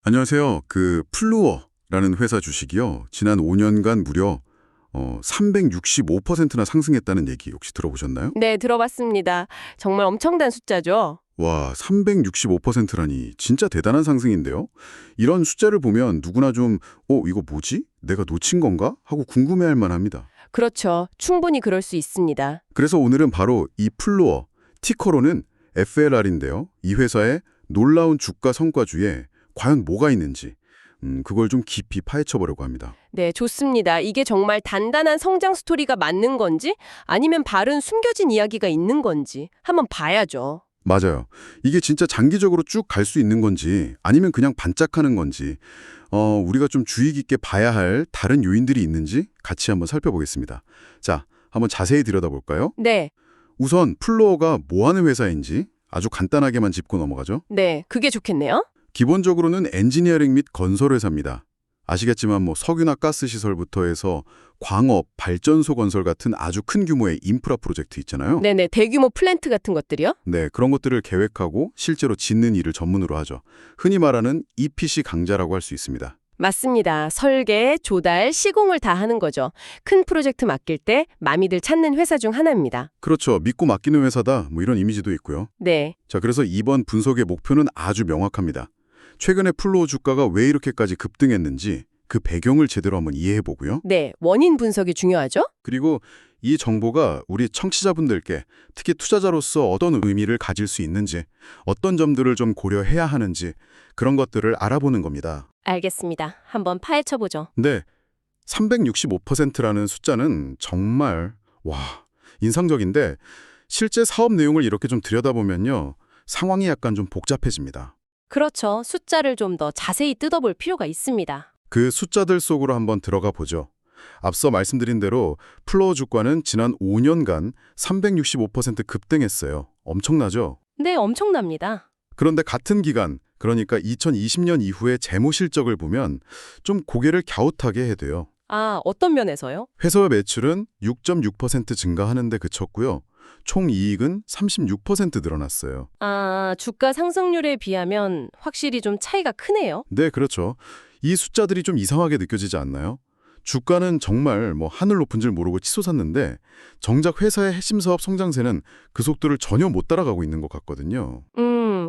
안녕하세요. 플루어라는 회사 주식이요. 지난 5년간 무려 365%나 상승했다는 얘기 혹시 들어보셨나요? 네, 들어봤습니다. 정말 엄청난 숫자죠. 와, 365%라니 진짜 대단한 상승인데요. 이런 숫자를 보면 누구나 좀 이거 뭐지? 내가 놓친 건가? 하고 궁금해할 만합니다. 그렇죠. 충분히 그럴 수 있습니다. 그래서 오늘은 바로 이 플루어, 티커로는 FLR인데요. 이 회사의 놀라운 주가 성과주에 과연 뭐가 있는지 그걸 좀 깊이 파헤쳐보려고 합니다. 네, 좋습니다. 이게 정말 단단한 성장 스토리가 맞는 건지 아니면 바른 숨겨진 이야기가 있는 건지 한번 봐야죠. 맞아요. 이게 진짜 장기적으로 쭉 갈 수 있는 건지 아니면 그냥 반짝하는 건지 우리가 좀 주의 깊게 봐야 할 다른 요인들이 있는지 같이 한번 살펴보겠습니다. 자, 한번 자세히 들여다볼까요? 네, 우선 플로어가 뭐 하는 회사인지 아주 간단하게만 짚고 넘어가죠. 네, 그게 좋겠네요. 기본적으로는 엔지니어링 및 건설 회사입니다. 아시겠지만 석유나 가스 시설부터 해서 광업, 발전소 건설 같은 아주 큰 규모의 인프라 프로젝트 있잖아요. 네네, 대규모 플랜트 같은 것들이요? 네, 그런 것들을 계획하고 실제로 짓는 일을 전문으로 하죠. 흔히 말하는 EPC 강자라고 할 수 있습니다. 맞습니다. 설계, 조달, 시공을 다 하는 거죠. 큰 프로젝트 맡길 때 마미들 찾는 회사 중 하나입니다. 그렇죠. 믿고 맡기는 회사다. 이런 이미지도 있고요. 네, 자, 그래서 이번 분석의 목표는 아주 명확합니다. 최근에 플로어 주가가 왜 이렇게까지 급등했는지 그 배경을 제대로 한번 이해해 보고요. 네, 원인 분석이 중요하죠? 그리고 이 정보가 우리 청취자분들께 특히 투자자로서 어떤 의미를 가질 수 있는지, 어떤 점들을 좀 고려해야 하는지 그런 것들을 알아보는 겁니다. 알겠습니다. 한번 파헤쳐보죠. 네, 365%라는 숫자는 정말 인상적인데 실제 사업 내용을 이렇게 좀 들여다보면요. 상황이 약간 좀 복잡해집니다. 그렇죠. 숫자를 좀 더 자세히 뜯어볼 필요가 있습니다. 그 숫자들 속으로 한번 들어가 보죠. 앞서 말씀드린 대로 플로어 주가는 지난 5년간 365% 급등했어요. 엄청나죠? 네, 엄청납니다. 그런데 같은 기간, 그러니까 2020년 이후의 재무 실적을 보면 좀 고개를 갸웃하게 해야 돼요. 아, 어떤 면에서요? 회사의 매출은 6.6% 증가하는 데 그쳤고요. 총 이익은 36% 늘어났어요. 아, 주가 상승률에 비하면 확실히 좀 차이가 크네요. 네, 그렇죠. 이 숫자들이 좀 이상하게 느껴지지 않나요? 주가는 정말 하늘 높은 줄 모르고 치솟았는데 정작 회사의 핵심 사업 성장세는 그 속도를 전혀 못 따라가고 있는 것 같거든요.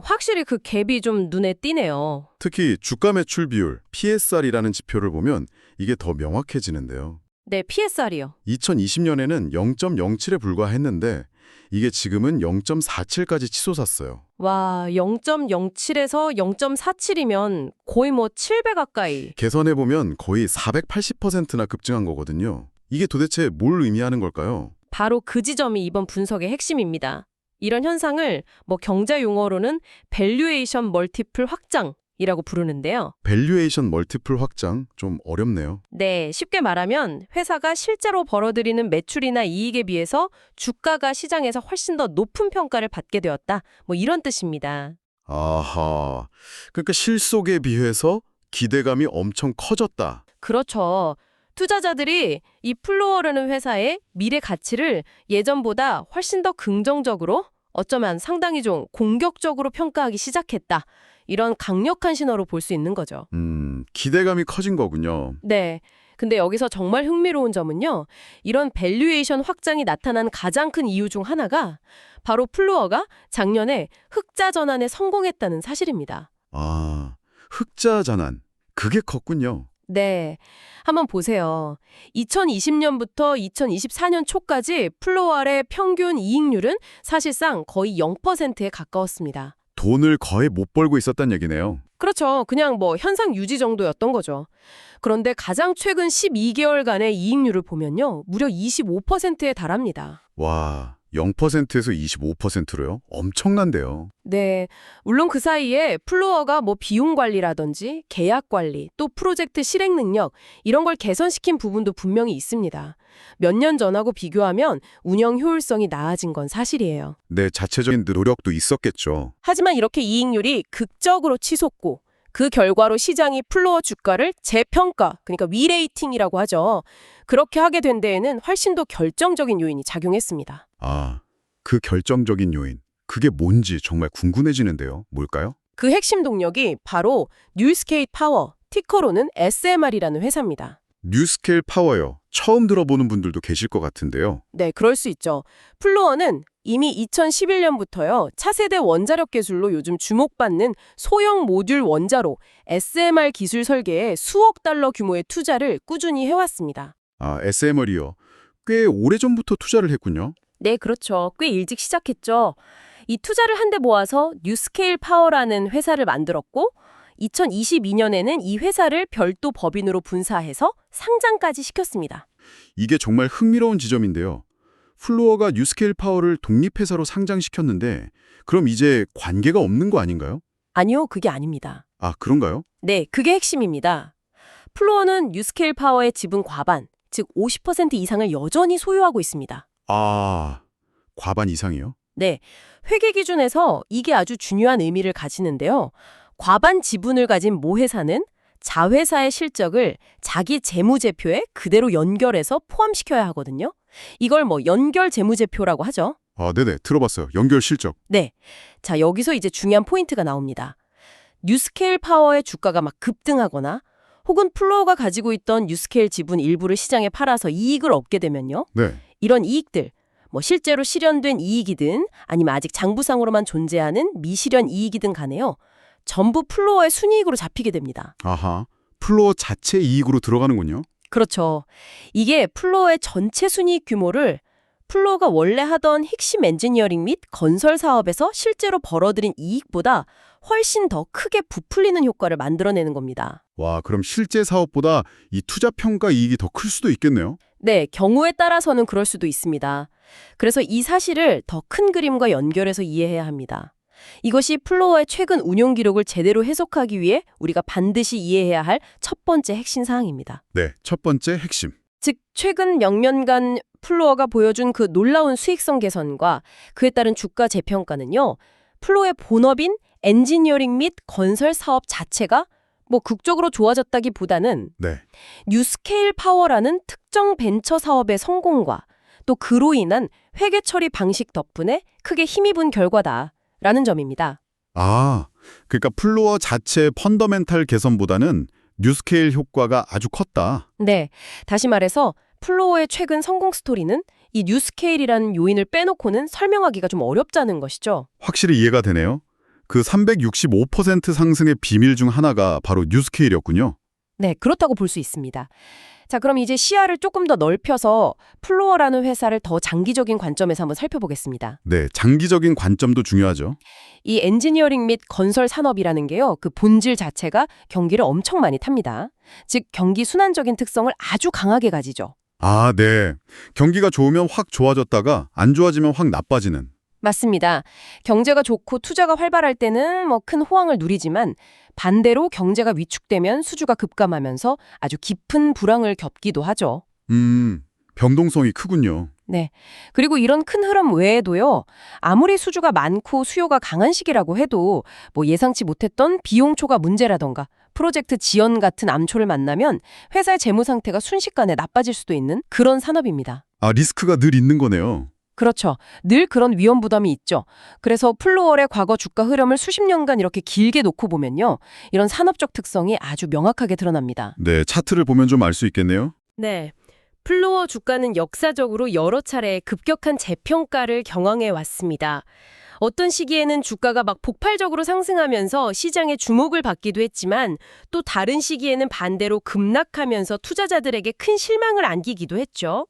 확실히 그 갭이 좀 눈에 띄네요. 특히 주가 매출 비율, PSR이라는 지표를 보면 이게 더 명확해지는데요. 네, PSR이요. 2020년에는 0.07에 불과했는데 이게 지금은 0.47까지 치솟았어요. 와, 0.07에서 0.47이면 거의 7배 가까이. 계산해보면 거의 480%나 급증한 거거든요. 이게 도대체 뭘 의미하는 걸까요? 바로 그 지점이 이번 분석의 핵심입니다. 이런 현상을 경제 용어로는 밸류에이션 멀티플 확장이라고 부르는데요. 밸류에이션 멀티플 확장 좀 어렵네요. 네, 쉽게 말하면 회사가 실제로 벌어들이는 매출이나 이익에 비해서 주가가 시장에서 훨씬 더 높은 평가를 받게 되었다. 이런 뜻입니다. 아하. 그러니까 실속에 비해서 기대감이 엄청 커졌다. 그렇죠. 투자자들이 이 플로어라는 회사의 미래 가치를 예전보다 훨씬 더 긍정적으로, 어쩌면 상당히 좀 공격적으로 평가하기 시작했다. 이런 강력한 신호로 볼 수 있는 거죠. 기대감이 커진 거군요. 네. 근데 여기서 정말 흥미로운 점은요. 이런 밸류에이션 확장이 나타난 가장 큰 이유 중 하나가 바로 플루어가 작년에 흑자 전환에 성공했다는 사실입니다. 아, 흑자 전환. 그게 컸군요. 네. 한번 보세요. 2020년부터 2024년 초까지 플로어의 평균 이익률은 사실상 거의 0%에 가까웠습니다. 돈을 거의 못 벌고 있었단 얘기네요. 그렇죠. 그냥 현상 유지 정도였던 거죠. 그런데 가장 최근 12개월간의 이익률을 보면요. 무려 25%에 달합니다. 와, 0%에서 25%로요? 엄청난데요. 네. 물론 그 사이에 플로어가 비용 관리라든지 계약 관리, 또 프로젝트 실행 능력 이런 걸 개선시킨 부분도 분명히 있습니다. 몇 년 전하고 비교하면 운영 효율성이 나아진 건 사실이에요. 네, 자체적인 노력도 있었겠죠. 하지만 이렇게 이익률이 극적으로 치솟고 그 결과로 시장이 플로어 주가를 재평가, 그러니까 위레이팅이라고 하죠. 그렇게 하게 된 데에는 훨씬 더 결정적인 요인이 작용했습니다. 아, 그 결정적인 요인. 그게 뭔지 정말 궁금해지는데요. 뭘까요? 그 핵심 동력이 바로 뉴스케일 파워, 티커로는 SMR이라는 회사입니다. 뉴스케일 파워요. 처음 들어보는 분들도 계실 것 같은데요. 네, 그럴 수 있죠. 플로어는 이미 2011년부터요. 차세대 원자력 기술로 요즘 주목받는 소형 모듈 원자로 SMR 기술 설계에 수억 달러 규모의 투자를 꾸준히 해왔습니다. 아, SMR이요. 꽤 오래전부터 투자를 했군요. 네, 그렇죠. 꽤 일찍 시작했죠. 이 투자를 한데 모아서 뉴스케일 파워라는 회사를 만들었고 2022년에는 이 회사를 별도 법인으로 분사해서 상장까지 시켰습니다. 이게 정말 흥미로운 지점인데요. 플루어가 뉴스케일 파워를 독립회사로 상장시켰는데 그럼 이제 관계가 없는 거 아닌가요? 아니요, 그게 아닙니다. 아, 그런가요? 네, 그게 핵심입니다. 플로어는 뉴스케일 파워의 지분 과반, 즉 50% 이상을 여전히 소유하고 있습니다. 아, 과반 이상이요? 네, 회계 기준에서 이게 아주 중요한 의미를 가지는데요. 과반 지분을 가진 모 회사는 자회사의 실적을 자기 재무제표에 그대로 연결해서 포함시켜야 하거든요. 이걸 연결 재무제표라고 하죠. 아, 네네. 들어봤어요. 연결 실적. 네. 자, 여기서 이제 중요한 포인트가 나옵니다. 뉴스케일 파워의 주가가 막 급등하거나 혹은 플로어가 가지고 있던 뉴스케일 지분 일부를 시장에 팔아서 이익을 얻게 되면요. 네. 이런 이익들, 실제로 실현된 이익이든 아니면 아직 장부상으로만 존재하는 미실현 이익이든 간에요. 전부 플로어의 순이익으로 잡히게 됩니다. 아하. 플로어 자체 이익으로 들어가는군요. 그렇죠. 이게 플로어의 전체 순이익 규모를 플로어가 원래 하던 핵심 엔지니어링 및 건설 사업에서 실제로 벌어들인 이익보다 훨씬 더 크게 부풀리는 효과를 만들어내는 겁니다. 와, 그럼 실제 사업보다 이 투자 평가 이익이 더 클 수도 있겠네요. 네, 경우에 따라서는 그럴 수도 있습니다. 그래서 이 사실을 더 큰 그림과 연결해서 이해해야 합니다. 이것이 플로어의 최근 운용 기록을 제대로 해석하기 위해 우리가 반드시 이해해야 할 첫 번째 핵심 사항입니다. 네, 첫 번째 핵심. 즉, 최근 몇 년간 플로어가 보여준 그 놀라운 수익성 개선과 그에 따른 주가 재평가는요. 플로어의 본업인 엔지니어링 및 건설 사업 자체가 극적으로 좋아졌다기보다는 네. 뉴스케일 파워라는 특정 벤처 사업의 성공과 또 그로 인한 회계 처리 방식 덕분에 크게 힘입은 결과다라는 점입니다. 아, 그러니까 플로어 자체 펀더멘탈 개선보다는 뉴스케일 효과가 아주 컸다. 네, 다시 말해서 플로어의 최근 성공 스토리는 이 뉴스케일이라는 요인을 빼놓고는 설명하기가 좀 어렵다는 것이죠. 확실히 이해가 되네요. 그 365% 상승의 비밀 중 하나가 바로 뉴스케일이었군요. 네, 그렇다고 볼 수 있습니다. 자, 그럼 이제 시야를 조금 더 넓혀서 플로어라는 회사를 더 장기적인 관점에서 한번 살펴보겠습니다. 네, 장기적인 관점도 중요하죠. 이 엔지니어링 및 건설 산업이라는 게요, 그 본질 자체가 경기를 엄청 많이 탑니다. 즉, 경기 순환적인 특성을 아주 강하게 가지죠. 아, 네. 경기가 좋으면 확 좋아졌다가 안 좋아지면 확 나빠지는. 맞습니다. 경제가 좋고 투자가 활발할 때는 큰 호황을 누리지만 반대로 경제가 위축되면 수주가 급감하면서 아주 깊은 불황을 겪기도 하죠. 변동성이 크군요. 네. 그리고 이런 큰 흐름 외에도요. 아무리 수주가 많고 수요가 강한 시기라고 해도 예상치 못했던 비용 초과 문제라던가 프로젝트 지연 같은 암초를 만나면 회사의 재무 상태가 순식간에 나빠질 수도 있는 그런 산업입니다. 아, 리스크가 늘 있는 거네요. 그렇죠. 늘 그런 위험 부담이 있죠. 그래서 플로어의 과거 주가 흐름을 수십 년간 이렇게 길게 놓고 보면요. 이런 산업적 특성이 아주 명확하게 드러납니다. 네, 차트를 보면 좀 알 수 있겠네요. 네. 플로어 주가는 역사적으로 여러 차례 급격한 재평가를 경험해 왔습니다. 어떤 시기에는 주가가 폭발적으로 상승하면서 시장의 주목을 받기도 했지만 또 다른 시기에는 반대로 급락하면서 투자자들에게 큰 실망을 안기기도 했죠.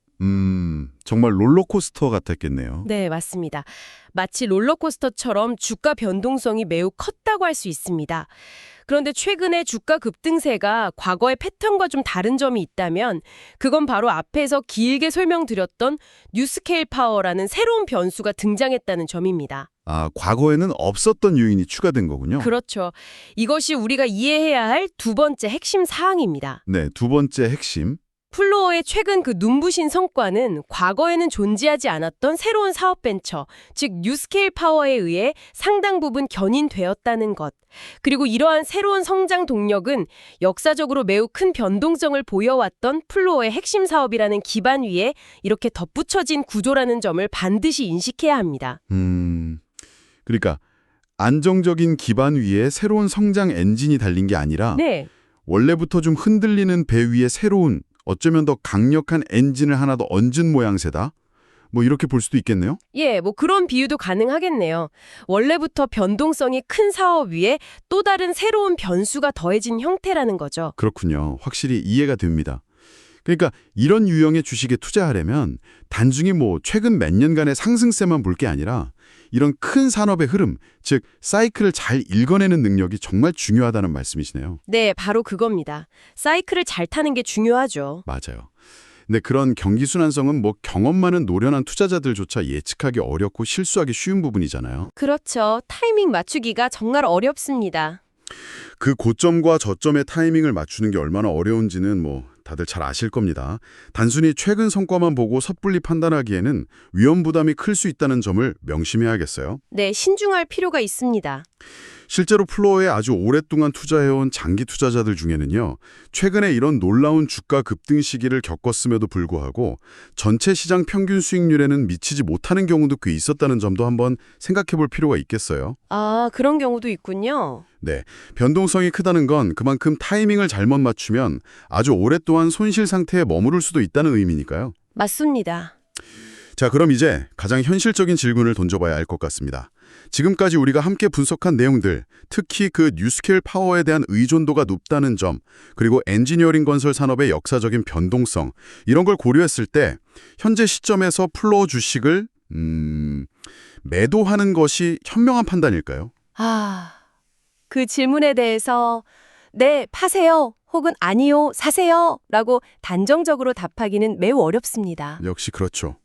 정말 롤러코스터 같았겠네요. 네, 맞습니다. 마치 롤러코스터처럼 주가 변동성이 매우 컸다고 할 수 있습니다. 그런데 최근에 주가 급등세가 과거의 패턴과 좀 다른 점이 있다면 그건 바로 앞에서 길게 설명드렸던 뉴스케일 파워라는 새로운 변수가 등장했다는 점입니다. 아, 과거에는 없었던 요인이 추가된 거군요. 그렇죠. 이것이 우리가 이해해야 할 두 번째 핵심 사항입니다. 네, 두 번째 핵심. 플로어의 최근 그 눈부신 성과는 과거에는 존재하지 않았던 새로운 사업 벤처, 즉 뉴스케일 파워에 의해 상당 부분 견인되었다는 것. 그리고 이러한 새로운 성장 동력은 역사적으로 매우 큰 변동성을 보여왔던 플로어의 핵심 사업이라는 기반 위에 이렇게 덧붙여진 구조라는 점을 반드시 인식해야 합니다. 그러니까 안정적인 기반 위에 새로운 성장 엔진이 달린 게 아니라 네. 원래부터 좀 흔들리는 배 위에 새로운 어쩌면 더 강력한 엔진을 하나 더 얹은 모양새다. 뭐 이렇게 볼 수도 있겠네요. 예, 뭐 그런 비유도 가능하겠네요. 원래부터 변동성이 큰 사업 위에 또 다른 새로운 변수가 더해진 형태라는 거죠. 그렇군요. 확실히 이해가 됩니다. 그러니까 이런 유형의 주식에 투자하려면 단순히 뭐 최근 몇 년간의 상승세만 볼 게 아니라 이런 큰 산업의 흐름, 즉 사이클을 잘 읽어내는 능력이 정말 중요하다는 말씀이시네요. 네, 바로 그겁니다. 사이클을 잘 타는 게 중요하죠. 맞아요. 근데 그런 경기 순환성은 뭐 경험 많은 노련한 투자자들조차 예측하기 어렵고 실수하기 쉬운 부분이잖아요. 그렇죠. 타이밍 맞추기가 정말 어렵습니다. 그 고점과 저점의 타이밍을 맞추는 게 얼마나 어려운지는 뭐 다들 잘 아실 겁니다. 단순히 최근 성과만 보고 섣불리 판단하기에는 위험 부담이 클 수 있다는 점을 명심해야겠어요. 네, 신중할 필요가 있습니다. 실제로 플로어에 아주 오랫동안 투자해온 장기 투자자들 중에는요, 최근에 이런 놀라운 주가 급등 시기를 겪었음에도 불구하고 전체 시장 평균 수익률에는 미치지 못하는 경우도 꽤 있었다는 점도 한번 생각해 볼 필요가 있겠어요. 아, 그런 경우도 있군요. 네, 변동성이 크다는 건 그만큼 타이밍을 잘못 맞추면 아주 오랫동안 손실 상태에 머무를 수도 있다는 의미니까요. 맞습니다. 자, 그럼 이제 가장 현실적인 질문을 던져봐야 할 것 같습니다. 지금까지 우리가 함께 분석한 내용들, 특히 그 뉴스케일 파워에 대한 의존도가 높다는 점, 그리고 엔지니어링 건설 산업의 역사적인 변동성, 이런 걸 고려했을 때 현재 시점에서 플로어 주식을 매도하는 것이 현명한 판단일까요? 아, 그 질문에 대해서 네, 파세요. 혹은 아니요, 사세요. 라고 단정적으로 답하기는 매우 어렵습니다. 역시 그렇죠.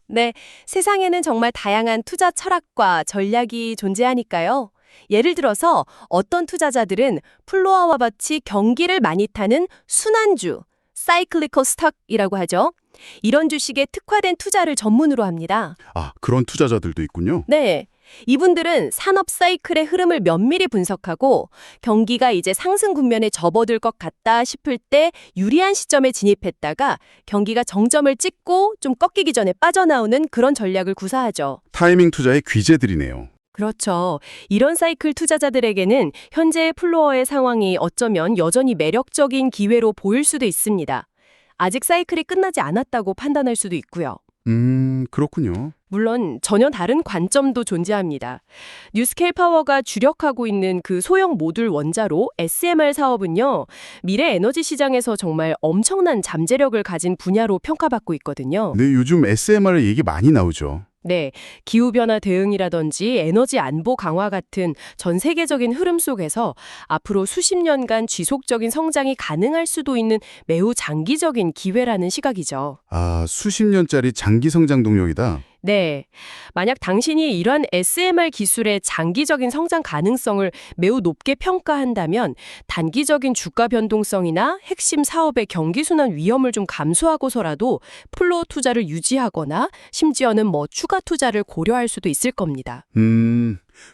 네, 세상에는 정말 다양한 투자 철학과 전략이 존재하니까요. 예를 들어서 어떤 투자자들은 플로어와 같이 경기를 많이 타는 순환주, 사이클리컬 스톡이라고 하죠. 이런 주식에 특화된 투자를 전문으로 합니다. 아, 그런 투자자들도 있군요. 네. 이분들은 산업 사이클의 흐름을 면밀히 분석하고 경기가 이제 상승 국면에 접어들 것 같다 싶을 때 유리한 시점에 진입했다가 경기가 정점을 찍고 좀 꺾이기 전에 빠져나오는 그런 전략을 구사하죠. 타이밍 투자의 귀재들이네요. 그렇죠. 이런 사이클 투자자들에게는 현재의 플로어의 상황이 어쩌면 여전히 매력적인 기회로 보일 수도 있습니다. 아직 사이클이 끝나지 않았다고 판단할 수도 있고요. 그렇군요. 물론 전혀 다른 관점도 존재합니다. 뉴스케일 파워가 주력하고 있는 그 소형 모듈 원자로 SMR 사업은요, 미래 에너지 시장에서 정말 엄청난 잠재력을 가진 분야로 평가받고 있거든요. 네, 요즘 SMR 얘기 많이 나오죠. 네, 기후변화 대응이라든지 에너지 안보 강화 같은 전 세계적인 흐름 속에서 앞으로 수십 년간 지속적인 성장이 가능할 수도 있는 매우 장기적인 기회라는 시각이죠. 아, 수십 년짜리 장기 성장 동력이다. 네. 만약 당신이 이런 SMR 기술의 장기적인 성장 가능성을 매우 높게 평가한다면 단기적인 주가 변동성이나 핵심 사업의 경기순환 위험을 좀 감수하고서라도 플로어 투자를 유지하거나 심지어는 뭐 추가 투자를 고려할 수도 있을 겁니다.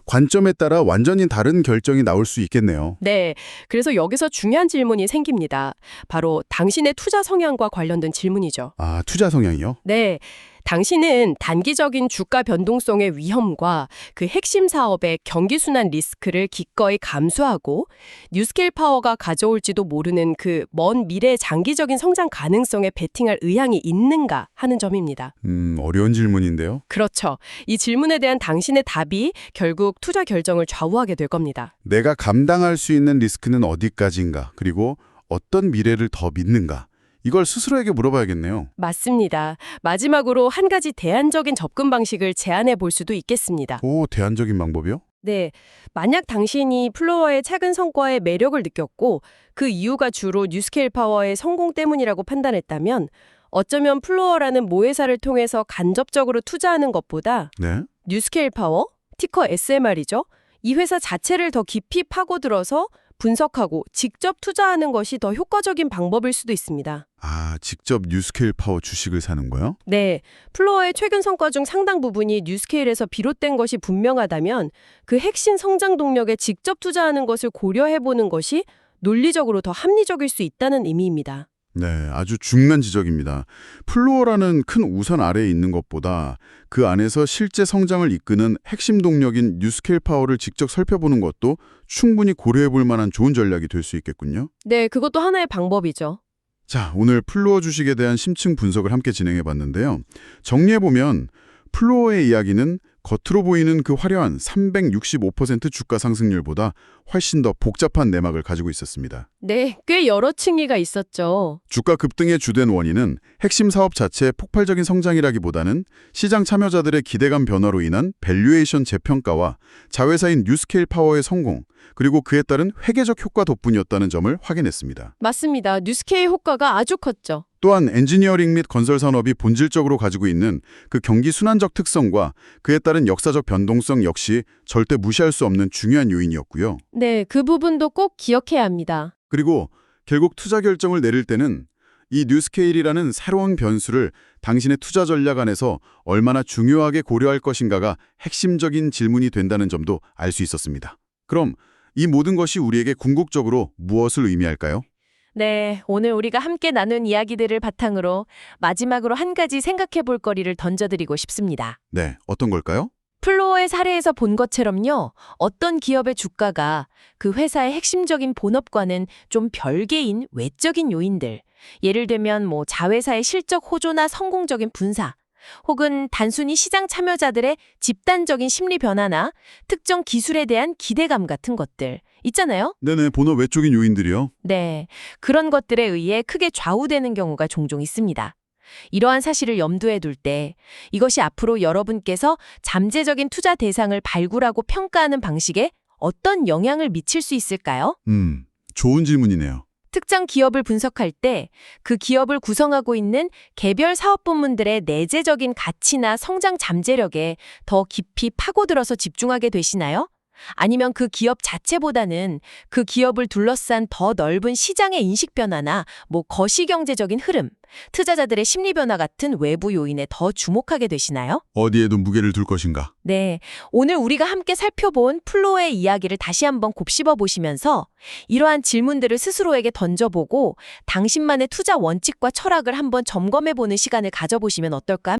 관점에 따라 완전히 다른 결정이 나올 수 있겠네요. 네. 그래서 여기서 중요한 질문이 생깁니다. 바로 당신의 투자 성향과 관련된 질문이죠. 아, 투자 성향이요? 네. 당신은 단기적인 주가 변동성의 위험과 그 핵심 사업의 경기순환 리스크를 기꺼이 감수하고 뉴스케일 파워가 가져올지도 모르는 그 먼 미래 장기적인 성장 가능성에 베팅할 의향이 있는가 하는 점입니다. 어려운 질문인데요. 그렇죠. 이 질문에 대한 당신의 답이 결국 투자 결정을 좌우하게 될 겁니다. 내가 감당할 수 있는 리스크는 어디까지인가, 그리고 어떤 미래를 더 믿는가. 이걸 스스로에게 물어봐야겠네요. 맞습니다. 마지막으로 한 가지 대안적인 접근 방식을 제안해 볼 수도 있겠습니다. 오, 대안적인 방법이요? 네. 만약 당신이 플로어의 최근 성과에 매력을 느꼈고 그 이유가 주로 뉴스케일 파워의 성공 때문이라고 판단했다면 어쩌면 플로어라는 모회사를 통해서 간접적으로 투자하는 것보다 네. 뉴스케일 파워, 티커 SMR이죠. 이 회사 자체를 더 깊이 파고들어서 분석하고 직접 투자하는 것이 더 효과적인 방법일 수도 있습니다. 아, 직접 뉴스케일 파워 주식을 사는 거요? 네, 플로어의 최근 성과 중 상당 부분이 뉴스케일에서 비롯된 것이 분명하다면 그 핵심 성장 동력에 직접 투자하는 것을 고려해보는 것이 논리적으로 더 합리적일 수 있다는 의미입니다. 네, 아주 중요한 지적입니다. 플로어라는 큰 우산 아래에 있는 것보다 그 안에서 실제 성장을 이끄는 핵심 동력인 뉴스케일 파워를 직접 살펴보는 것도 충분히 고려해 볼 만한 좋은 전략이 될 수 있겠군요. 네, 그것도 하나의 방법이죠. 자, 오늘 플로어 주식에 대한 심층 분석을 함께 진행해 봤는데요. 정리해 보면 플로어의 이야기는 겉으로 보이는 그 화려한 365% 주가 상승률보다 훨씬 더 복잡한 내막을 가지고 있었습니다. 네, 꽤 여러 층위가 있었죠. 주가 급등의 주된 원인은 핵심 사업 자체의 폭발적인 성장이라기보다는 시장 참여자들의 기대감 변화로 인한 밸류에이션 재평가와 자회사인 뉴스케일 파워의 성공, 그리고 그에 따른 회계적 효과 덕분이었다는 점을 확인했습니다. 맞습니다. 뉴스케이 효과가 아주 컸죠. 또한 엔지니어링 및 건설 산업이 본질적으로 가지고 있는 그 경기 순환적 특성과 그에 따른 역사적 변동성 역시 절대 무시할 수 없는 중요한 요인이었고요. 네, 그 부분도 꼭 기억해야 합니다. 그리고 결국 투자 결정을 내릴 때는 이 뉴스케일이라는 새로운 변수를 당신의 투자 전략 안에서 얼마나 중요하게 고려할 것인가가 핵심적인 질문이 된다는 점도 알 수 있었습니다. 그럼 이 모든 것이 우리에게 궁극적으로 무엇을 의미할까요? 네, 오늘 우리가 함께 나눈 이야기들을 바탕으로 마지막으로 한 가지 생각해 볼 거리를 던져드리고 싶습니다. 네, 어떤 걸까요? 플로어의 사례에서 본 것처럼요, 어떤 기업의 주가가 그 회사의 핵심적인 본업과는 좀 별개인 외적인 요인들, 예를 들면 자회사의 실적 호조나 성공적인 분사, 혹은 단순히 시장 참여자들의 집단적인 심리 변화나 특정 기술에 대한 기대감 같은 것들 있잖아요? 네네, 본업 외적인 요인들이요. 네, 그런 것들에 의해 크게 좌우되는 경우가 종종 있습니다. 이러한 사실을 염두에 둘 때 이것이 앞으로 여러분께서 잠재적인 투자 대상을 발굴하고 평가하는 방식에 어떤 영향을 미칠 수 있을까요? 좋은 질문이네요. 특정 기업을 분석할 때 그 기업을 구성하고 있는 개별 사업 부문들의 내재적인 가치나 성장 잠재력에 더 깊이 파고들어서 집중하게 되시나요? 아니면 그 기업 자체보다는 그 기업을 둘러싼 더 넓은 시장의 인식 변화나 거시경제적인 흐름, 투자자들의 심리 변화 같은 외부 요인에 더 주목하게 되시나요? 어디에도 무게를 둘 것인가? 네, 오늘 우리가 함께 살펴본 플로어의 이야기를 다시 한번 곱씹어 보시면서 이러한 질문들을 스스로에게 던져보고 당신만의 투자 원칙과 철학을 한번 점검해 보는 시간을 가져보시면 어떨까?